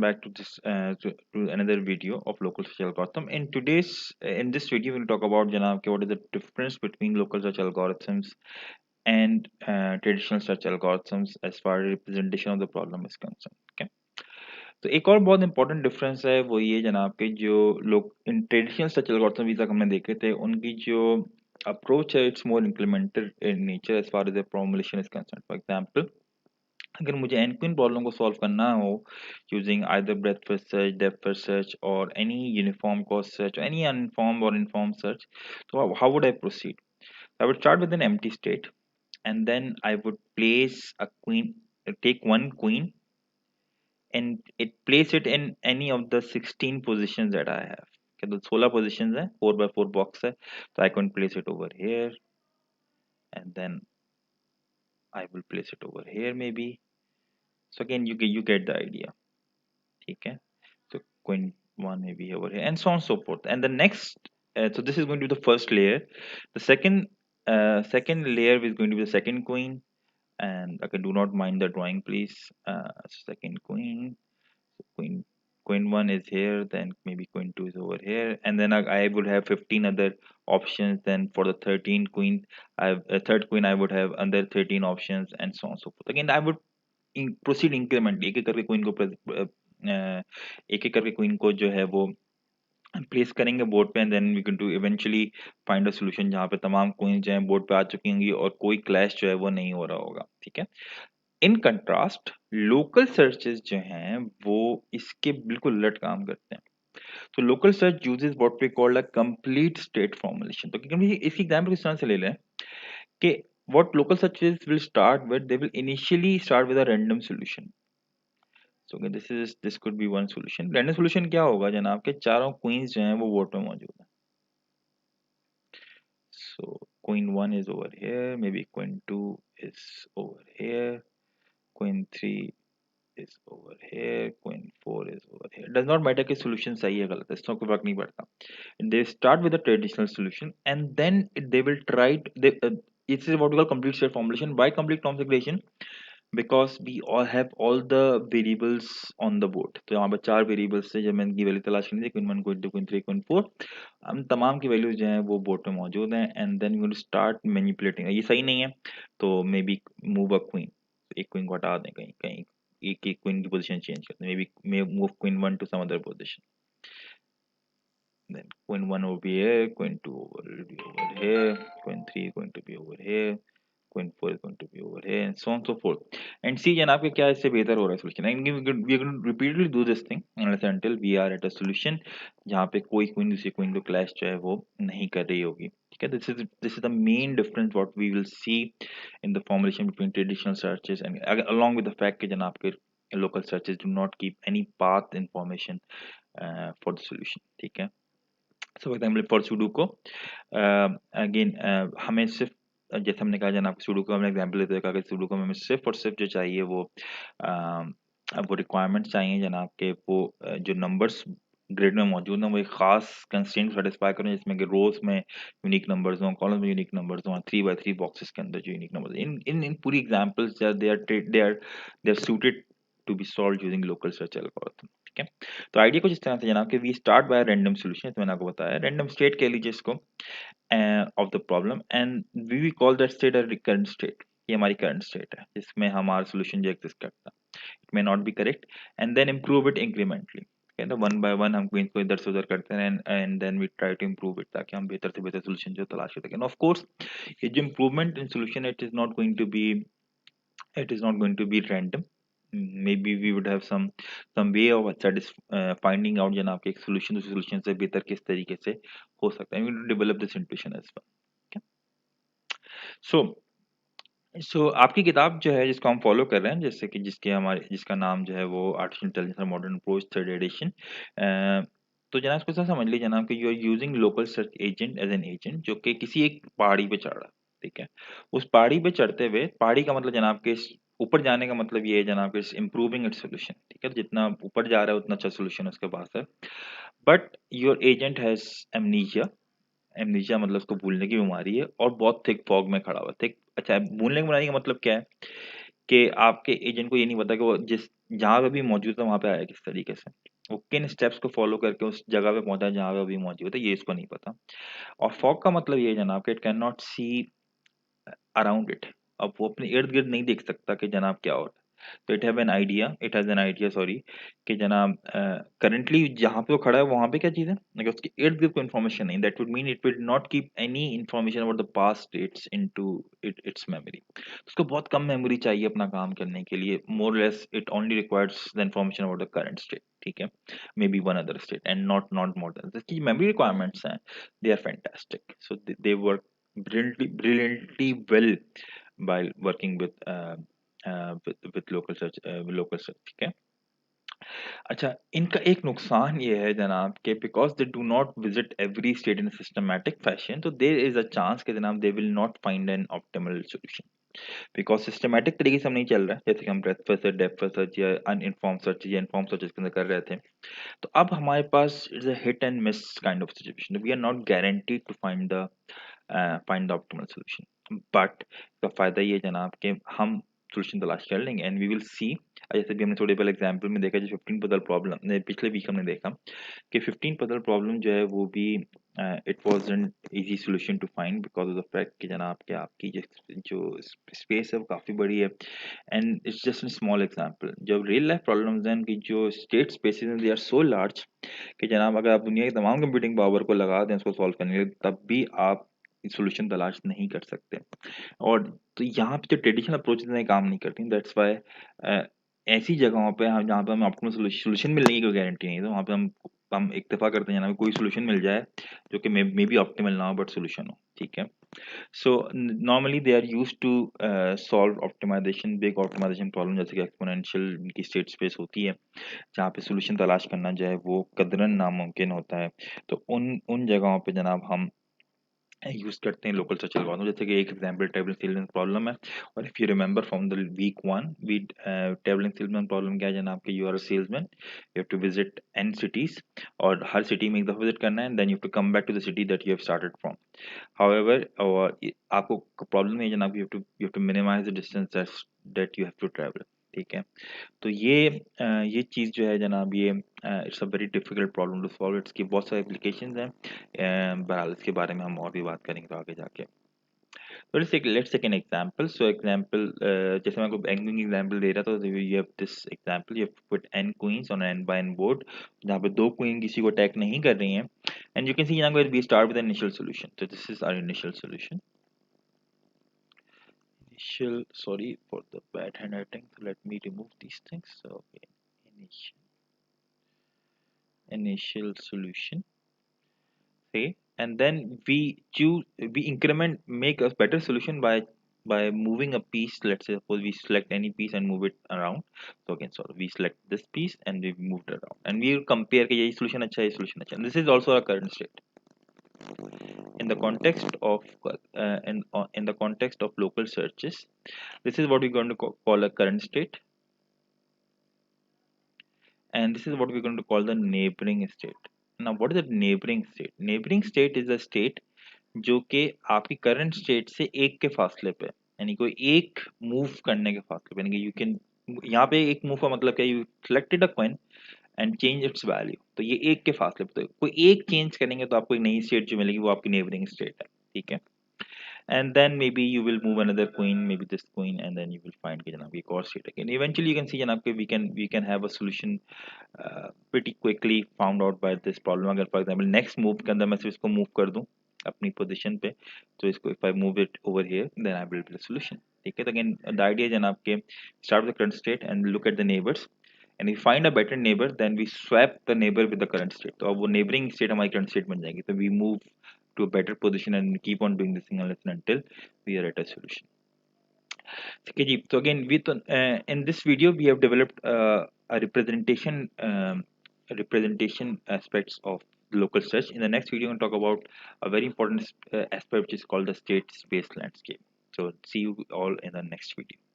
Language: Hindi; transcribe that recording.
back to to another video of local search algorithm. In this video, we'll talk about Janab what is the difference between local search algorithms and traditional search algorithms as far as representation of the problem is concerned. Okay. तो एक और बहुत इंपॉर्टेंट डिफरेंस है वो ये जनाब के जो लोग इन ट्रेडिशनल सर्च एल्गोरिथम भी तक हमने देखे थे उनकी जो अप्रोच है it's more implemented in nature as far as the formulation is concern for example अगर मुझे n क्वीन प्रॉब्लम को सॉल्व करना हो using either breadth first search depth first search और any uniform cost search any uninformed और इन्फॉर्म्ड सर्च तो how would I proceed I would start with an empty state and then I would place a queen, take one queen and place it in any of the 16 positions that I have. Okay, the 16 positions है 4x4 box है so I can place it over here and then I will place it over here maybe. So again you get the idea. Okay, so queen one maybe over here and so on and so forth. And the next, so this is going to be the first layer. The second layer is going to be the second queen. And okay, do not mind the drawing, please. Second queen, queen queen one is here, then maybe queen two is over here, and then I would have 15 other options. Then for the 13 queen, I have a third queen, I would have under 13 options, and so on and so forth. Again, I would proceed increment एक एक करके क्वीन को एक एक करके क्वीन को जो है वो प्लेस करेंगे बोर्ड पे and then we can to eventually find a solution जहाँ पे तमाम क्वीन जो है बोर्ड पे आ चुकी होंगी और कोई क्लैश जो है वो नहीं हो रहा होगा ठीक है इन कंट्रास्ट लोकल सर्चेस जो हैं वो इसके बिल्कुल उलट काम करते हैं तो local search uses what we called a complete state formulation तो क्योंकि इसकी एग्जांपल किस तरह से ले लें कि what local searches will start with they will initially start with a random solution so okay, this could be one solution random solution क्या होगा जनाब के चारों queens जो हैं वो बोर्ड पे मौजूद हैं so queen 1 is over here maybe queen 2 is over here queen 3 is over here queen 4 is over here does not matter कि solution सही है गलत है इससे कोई फर्क नहीं पड़ता they start with a traditional solution and then they will try to, this is what we call complete state formulation why complete configuration because we all have all the variables on the board तो यहाँ पर चार variables से जब मैंने की वैल्यू तलाश करनी थी queen one queen two queen three queen four हम तमाम की वैल्यूज जो हैं वो बोर्ड पे मौजूद हैं and then you start manipulating ये सही नहीं है तो maybe move a queen एक क्वीन को हटा दें कहीं कहीं एक एक क्वीन की पोजीशन चेंज कर दें maybe may move queen one to some other position then queen 1 will be here queen 2 will be over here queen 3 is going to be over here queen 4 is going to be over here and so on and so forth and see जनाब के क्या इससे बेहतर हो रहा है solution and we can repeatedly do this thing until we are at a solution जहाँ पे कोई queen दूसरी queen को clash जो है वो नहीं कर रही होगी ठीक है this is the main difference what we will see in the formulation between traditional searches and along with the fact कि जनाब के local searches do not keep any path information for the solution ठीक है so for example for sudoku again हमें सिर्फ जैसे हमने कहा जनाब सुडोकू हमने एग्जांपल देते कहा कि सुडोकू में हमें सिर्फ और सिर्फ जो चाहिए वो रिक्वायरमेंट चाहिए जनाब के वो जो नंबर्स ग्रिड में मौजूद हैं वो एक खास कंस्ट्रेंट सेटिस्फाई करें जिसमें कि रोज में यूनिक नंबर्स हों कॉलम में यूनिक नंबर्स हों 3x3 बॉक्सेस के अंदर जो यूनिक नंबर्स इन इन इन पूरी examples they are suited to be solved using local search algorithm ठीक है तो आइडिया कुछ इस तरह से जनाब कि we start by random solution मैंने आपको बताया रैंडम स्टेट कह लीजिए इसको of the problem and we call that state a recurrent state ये हमारी करंट स्टेट है जिसमें हमारा सॉल्यूशन जो एग्जिस्ट करता है it may not be correct and then improve it incrementally ना वन बाय वन हम क्वींस को इधर से उधर करते हैं and then we try to improve it ताकि हम बेहतर से बेहतर सॉल्यूशन जो तलाश कर सकें ऑफ कोर्स ये जो improvement in solution it is not going to be random maybe we would have some way of finding out जनाब के एक solution दूसरे solution से बेहतर किस तरीके से हो सकता है we will develop this intuition as well okay so आपकी किताब जो है जिसको हम फॉलो कर रहे हैं जैसे कि जिसका नाम जो है वो आर्टिफिशियल इंटेलिजेंस और मॉडर्न अप्रोच थर्ड एडिशन तो जनाब इसको ऐसा समझ लीजिए जनाब कि you are using local search agent as an agent जो कि किसी एक पहाड़ी पे चढ़ रहा है ठीक है उस पहाड़ी पे चढ़ते हुए पहाड़ी का मतलब जनाब के ऊपर जाने का मतलब ये है जनाब के इम्प्रूविंग इट्स सोल्यूशन ठीक है जितना ऊपर जा रहा है उतना अच्छा सोल्यूशन उसके पास है but your agent has amnesia amnesia मतलब उसको भूलने की बीमारी है और बहुत थिक फॉग में खड़ा हुआ है थिक अच्छा भूलने की बीमारी का मतलब क्या है कि आपके एजेंट को ये नहीं पता कि वो जिस जहाँ पे भी मौजूद है वहाँ पे आया किस तरीके से, वो किन स्टेप्स को फॉलो करके उस जगह पे पहुंचा जहाँ पे अभी मौजूद है, ये इसको नहीं पता। और फॉग का मतलब ये है जनाब कि it can not see around it, अब वो अपने इर्द गिर्द नहीं देख सकता कि जनाब क्या हो रहा है। तो it has an idea sorry, कि जनाब करंटली जहाँ पे वो खड़ा है वहाँ पे क्या चीज़ है, like उसके इर्द गिर्द कोई इन्फॉर्मेशन नहीं, that would mean it will not keep any information about the past dates into its memory. उसको बहुत कम मेमोरी चाहिए अपना काम करने के लिए, more less it only requires the information about the current state, ठीक है, may be one other state and not more than इसकी मेमोरी रिक्वायरमेंट्स हैं, they are fantastic, so they work brilliantly well while working with local search, ठीक है। अच्छा, इनका एक नुकसान ये है जनाब कि because they do not visit every state in systematic fashion, तो देयर इज अ चांस कि जनाब they will not find an optimal solution, because systematic तरीके से हम नहीं चल रहे हैं, जैसे कि हम breadth first search, depth first search या अनइन्फॉर्म सर्च या इन्फॉर्म सर्च के अंदर कर रहे थे। तो अब हमारे पास it's a hit and miss kind of situation, we are not guaranteed to find the optimal solution, but इसका फायदा ये है जनाब कि हम सॉल्यूशन तलाश कर लेंगे एंड वी विल सी। जैसे भी हमने थोड़े पहले एग्जांपल में देखा, जो 15 पजल प्रॉब्लम पिछले वीक हमने देखा कि 15 पजल प्रॉब्लम जो है वो भी it was an easy solution to find because of the fact कि जनाब कि आपकी जो स्पेस है वो काफ़ी बड़ी है, and it's just a small example. जब रियल लाइफ प्रॉब्लम्स हैं उनकी जो स्टेट स्पेसेस हैं दे आर सो लार्ज कि जनाब अगर आप दुनिया की तमाम कंप्यूटिंग पावर को लगा दें उसको सॉल्व करने के लिए, तब भी आप सॉल्यूशन तलाश नहीं कर सकते। और तो यहाँ पे जो ट्रेडिशनल अप्रोचेस हैं काम नहीं करती, दैट्स व्हाई ऐसी जगहों पे हम जहाँ पे हमें ऑप्टिमल सॉल्यूशन मिलने की कोई गारंटी नहीं है, तो वहाँ पे हम इत्तेफाक करते हैं जनाब कोई सॉल्यूशन मिल जाए जो कि मे बी ऑप्टिमल ना हो बट सॉल्यूशन हो, ठीक है। So normally they are used to solve optimization, big optimization problem, जैसे कि एक्सपोनेंशियल की स्टेट स्पेस होती है जहाँ पे सॉल्यूशन तलाश करना जो है वो कदरन नामुमकिन होता है। तो उन जगहों पे जनाब हम यूज करते हैं लोकल सर्च एल्गोरिथम, जैसे कि एक एग्जांपल टेबल सेल्समैन प्रॉब्लम है। और if you remember from the week one we table salesman problem क्या है जनाब कि you are a salesman, you have to visit n cities, और हर सिटी में एक दफा विजिट करना है, and then you have to come back to the city that you have started from. However आपको प्रॉब्लम है जनाब, you have to minimize the distance that you have to travel, ठीक है। तो ये चीज़ जो है जनाब ये it's a very difficult problem to solve, इसकी बहुत सारे एप्लीकेशंस हैं, बहरहाल इसके बारे में हम और भी बात करेंगे तो आगे जाके। तो let's take an example, so example जैसे मैं आपको बैंकिंग एग्जांपल दे रहा था, तो you have this example, you have put n queens on n by n board, जहाँ पे दो क्वीन किसी को अटैक नहीं कर रही हैं, एंड यू कैन सी यहाँ पे we start with initial solution, तो this is our initial solution. Initial, sorry for the bad handwriting, so let me remove these things. So okay, initial solution, okay, and then we increment, make a better solution by moving a piece. Let's say suppose we select any piece and move it around. So again, so we select this piece and we moved it around, and we will compare कि ये solution अच्छा है, ये solution अच्छा है. This is also our current state in the context of in the context of local searches. This is what we're going to call a current state, and this is what we're going to call the neighboring state. Now what is a neighboring state? Neighboring state is a state जो कि आपकी करंट स्टेट से एक के फासले पे, यानी कोई एक मूव करने के फासले पे, यानी कि यू कैन, यहाँ पे एक मूव का मतलब क्या, you selected a coin and change it's value, तो ये एक के फासले पे, तो कोई एक चेंज करेंगे तो आपको एक नई स्टेट जो मिलेगी वो आपकी नेबरिंग स्टेट है, ठीक है। And then maybe you will move another queen, maybe this queen, and then you will find कि जनाब एक और state again. Eventually you can see जनाब कि we can have a solution pretty quickly found out by this problem. अगर for example next move के अंदर मैं सिर्फ इसको move कर दूं अपनी position पे, तो इसको if I move it over here, then I will build a solution. ठीक है, तो again the idea है जनाब के start with the current state and look at the neighbors, and if we find a better neighbor then we swap the neighbor with the current state, तो अब वो neighboring state हमारी current state बन जाएगी, तो we move to a better position and keep on doing this thing until we are at a solution. Okay, ji, so again in this video we have developed a representation aspects of local search. In the next video we'll talk about a very important aspect which is called the state space landscape. So see you all in the next video.